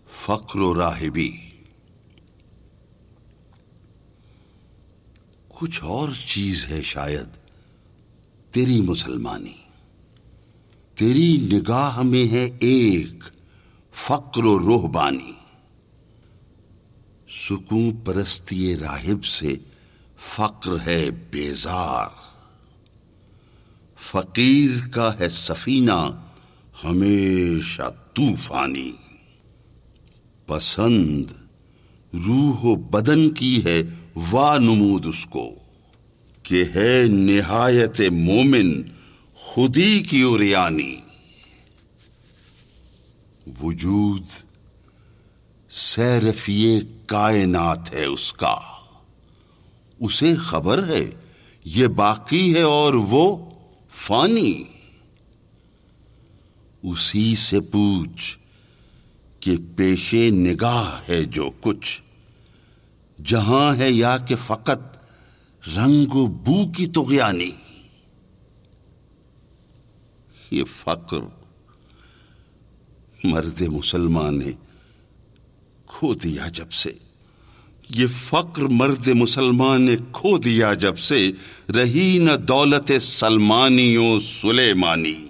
فقر و راہبی. کچھ اور چیز ہے شاید تیری مسلمانی. تیری نگاہ میں ہے ایک فقر و رہبانی. سکون پرستی راہب سے فقر ہے بیزار. فقیر کا ہے سفینہ ہمیشہ طوفانی. پسند روح و بدن کی ہے وانمود اس کو، کہ ہے نہایت مومن خودی کی عریانی. وجود سیرفی کائنات ہے اس کا، اسے خبر ہے یہ باقی ہے اور وہ فانی. اسی سے پوچھ کہ پیش نگاہ ہے جو کچھ جہاں ہے، یا کہ فقط رنگ و بو کی طغیانی. یہ فقر مرد مسلمان نے کھو دیا جب سے. یہ فقر مرد مسلمان نے کھو دیا جب سے، رہی نہ دولت سلمانی و سلیمانی.